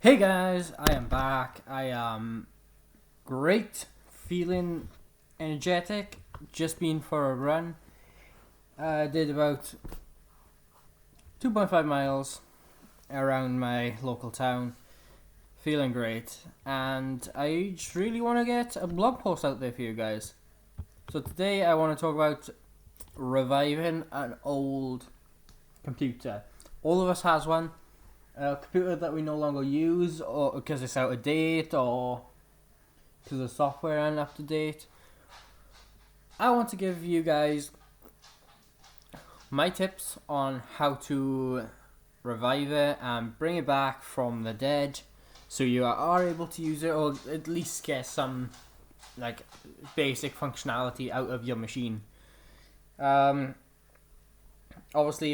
Hey guys, I am back. I am great, feeling energetic, just been for a run. I did about 2.5 miles around my local town, feeling great, and I just really want to get a blog post out there for you guys. So today I want to talk about reviving an old computer. All of us has one. A computer that we no longer use, or because it's out of date, or because the software isn't up to date. I want to give you guys my tips on how to revive it and bring it back from the dead, so you are able to use it, or at least get some like basic functionality out of your machine. Obviously,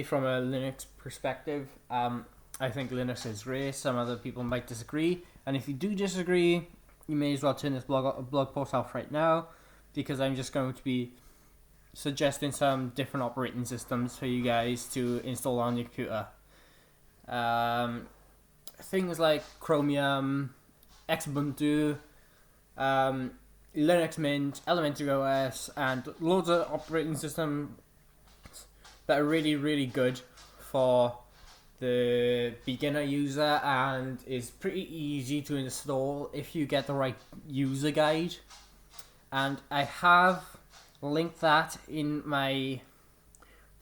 from a Linux perspective, I think Linux is great. Some other people might disagree, and if you do disagree, you may as well turn this blog post off right now, because I'm just going to be suggesting some different operating systems for you guys to install on your computer. Things like Chromium, Xubuntu, Linux Mint, Elementary OS, and loads of operating systems that are really, really good for the beginner user, and is pretty easy to install if you get the right user guide. And I have linked that in my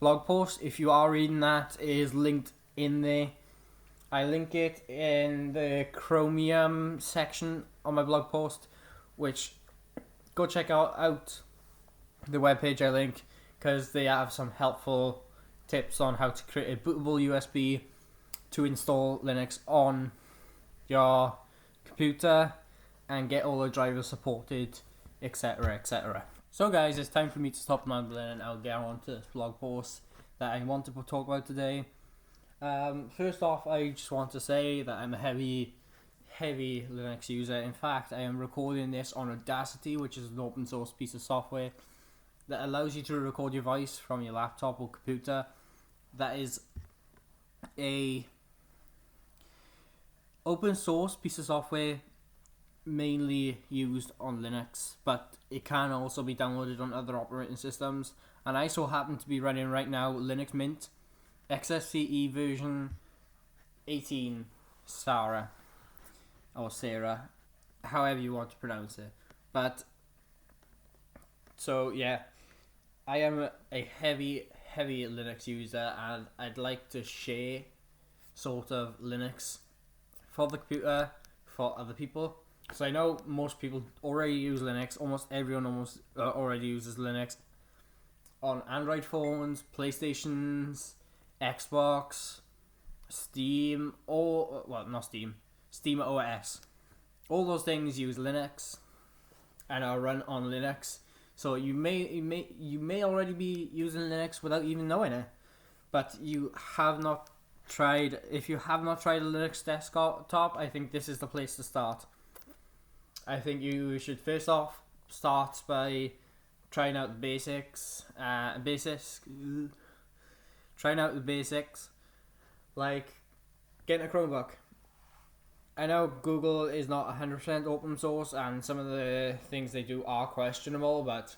blog post. If you are reading that, it is linked in there. I link it in the Chromium section on my blog post, which go check out the webpage I link, because they have some helpful tips on how to create a bootable USB to install Linux on your computer and get all the drivers supported, etc, etc. So guys, it's time for me to stop mumbling and I'll get on to this blog post that I want to talk about today. First off, I just want to say that I'm a heavy Linux user. In fact, I am recording this on Audacity, which is an open source piece of software that allows you to record your voice from your laptop or computer. That is a open source piece of software mainly used on Linux, but it can also be downloaded on other operating systems. And I so happen to be running right now Linux Mint XFCE version 18 Sarah, or Sarah, however you want to pronounce it. But so yeah, I am a heavy Linux user, and I'd like to share sort of Linux for the computer for other people. So I know most people already use Linux. Almost everyone already uses Linux on Android phones, PlayStations, Xbox, Steam, or well, not Steam, Steam OS. All those things use Linux and are run on Linux. So you may already be using Linux without even knowing it, but you have not tried. If you have not tried a Linux desktop, I think this is the place to start. I think you should first off start by trying out the basics. Trying out the basics, like getting a Chromebook. I know Google is not 100% open source, and some of the things they do are questionable, but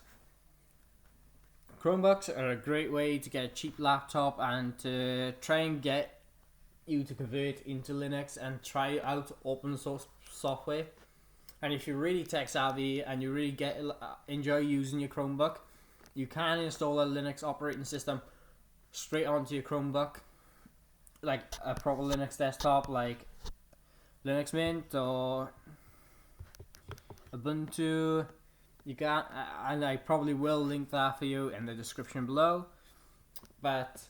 Chromebooks are a great way to get a cheap laptop and to try and get you to convert into Linux and try out open source software. And if you're really tech savvy and you really enjoy using your Chromebook, you can install a Linux operating system straight onto your Chromebook, like a proper Linux desktop, like Linux Mint or Ubuntu. You can, and I probably will link that for you in the description below. But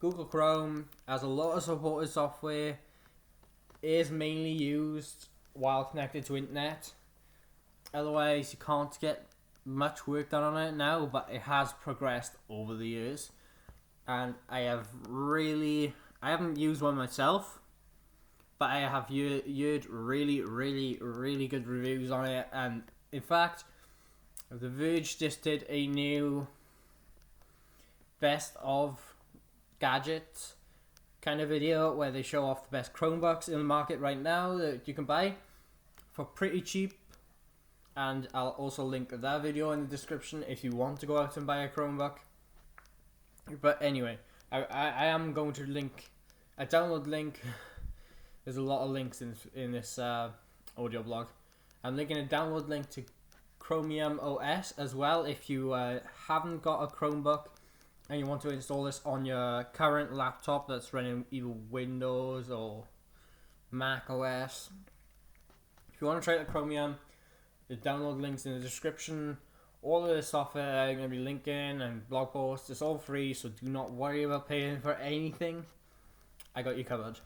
Google Chrome has a lot of supported software. It is mainly used while connected to internet. Otherwise, you can't get much work done on it now, but it has progressed over the years. And I haven't used one myself, but I have heard really good reviews on it. And in fact, The Verge just did a new best of gadgets kind of video where they show off the best Chromebooks in the market right now that you can buy for pretty cheap. And I'll also link that video in the description if you want to go out and buy a Chromebook. But anyway, I am going to link a download link. There's a lot of links in this audio blog. I'm linking a download link to Chromium OS as well if you haven't got a Chromebook and you want to install this on your current laptop that's running either Windows or Mac OS. If you want to try out Chromium, the download links in the description. All of the software I'm going to be linking and blog posts, it's all free, so do not worry about paying for anything. I got you covered.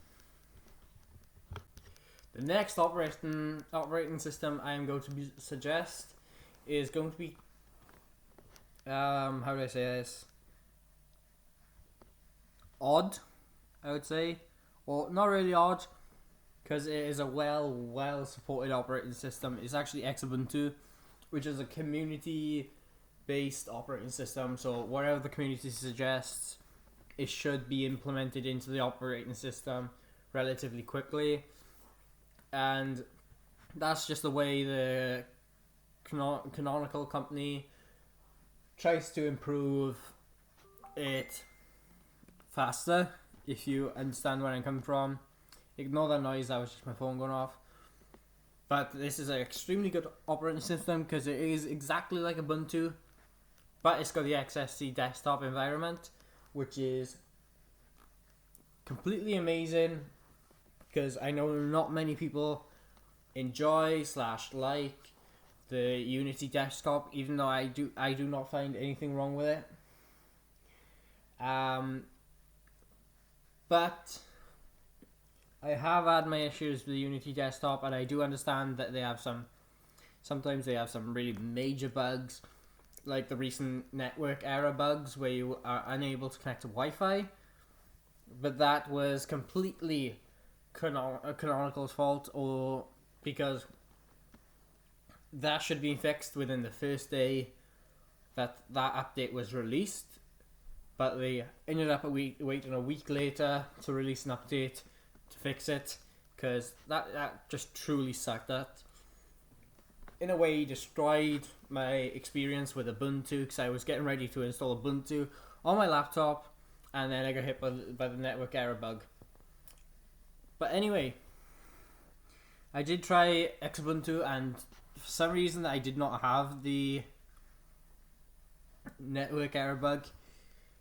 The next operating system I am going to suggest is going to be, how do I say this? Odd, I would say. Or not really odd, because it is a well supported operating system. It's actually Xubuntu, which is a community based operating system. So whatever the community suggests, it should be implemented into the operating system relatively quickly. And that's just the way the Canonical company tries to improve it faster, if you understand where I'm coming from. Ignore that noise, that was just my phone going off. But this is an extremely good operating system because it is exactly like Ubuntu, but it's got the XFC desktop environment, which is completely amazing because I know not many people enjoy / like the Unity desktop, even though I do not find anything wrong with it. But I have had my issues with the Unity desktop, and I do understand that sometimes they have some really major bugs, like the recent network error bugs where you are unable to connect to Wi-Fi. But that was completely Canonical's fault, or because that should be fixed within the first day that update was released. But they ended up waiting a week later to release an update to fix it, because that just truly sucked. That in a way destroyed my experience with Ubuntu, because I was getting ready to install Ubuntu on my laptop and then I got hit by the network error bug. But anyway, I did try Xubuntu, and for some reason I did not have the network error bug.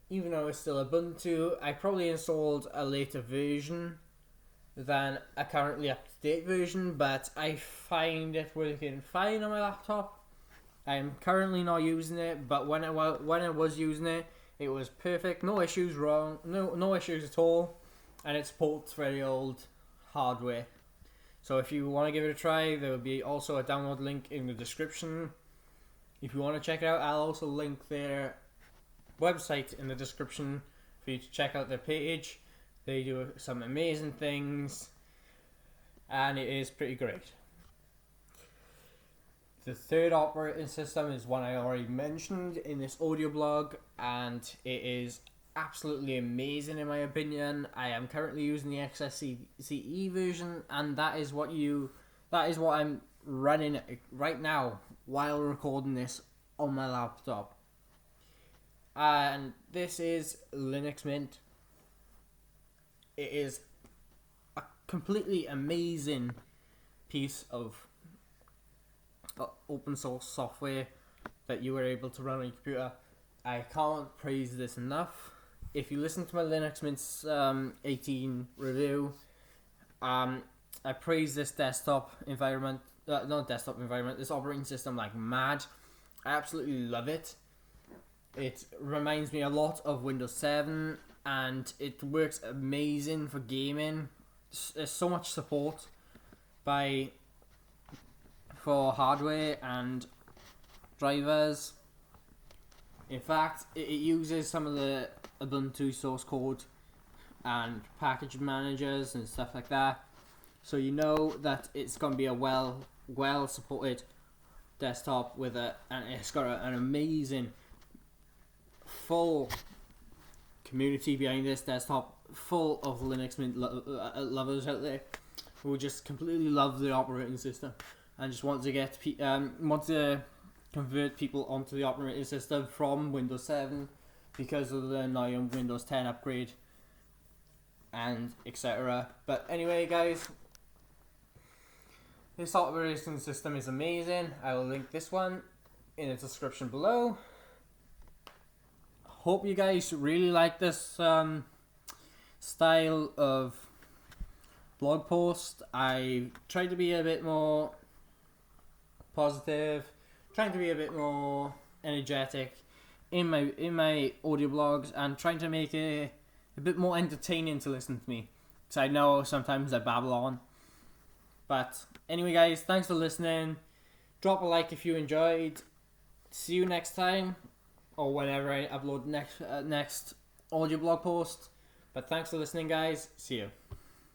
Even though it's still Ubuntu, I probably installed a later version than a currently up-to-date version, but I find it working fine on my laptop. I'm currently not using it, but when I was using it, it was perfect. No issues no issues at all, and it supports very old hardware. So if you want to give it a try, there will be also a download link in the description. If you want to check it out, I'll also link their website in the description for you to check out their page. They do some amazing things, and it is pretty great. The third operating system is one I already mentioned in this audio blog, and it is absolutely amazing in my opinion. I am currently using the XFCE version, and that is what I'm running right now while recording this on my laptop. And this is Linux Mint. It is a completely amazing piece of open source software that you were able to run on your computer. I can't praise this enough. If you listen to my Linux Mint's 18 review, I praise this desktop environment, this operating system like mad. I absolutely love it. It reminds me a lot of Windows 7, and it works amazing for gaming. There's so much support for hardware and drivers. In fact, it uses some of the Ubuntu source code and package managers and stuff like that, so you know that it's going to be a well supported desktop and it's got an amazing full community behind this desktop, full of Linux Mint lovers out there who just completely love the operating system and just want to get want to convert people onto the operating system from Windows 7 because of the annoying Windows 10 upgrade and etc. But anyway, guys, this operating system is amazing. I will link this one in the description below. Hope you guys really like this style of blog post. I tried to be a bit more positive, trying to be a bit more energetic in my audio blogs, and trying to make it a bit more entertaining to listen to me, because I know sometimes I babble on. But anyway, guys, thanks for listening. Drop a like if you enjoyed. See you next time, or whenever I upload next audio blog post. But thanks for listening, guys. See you.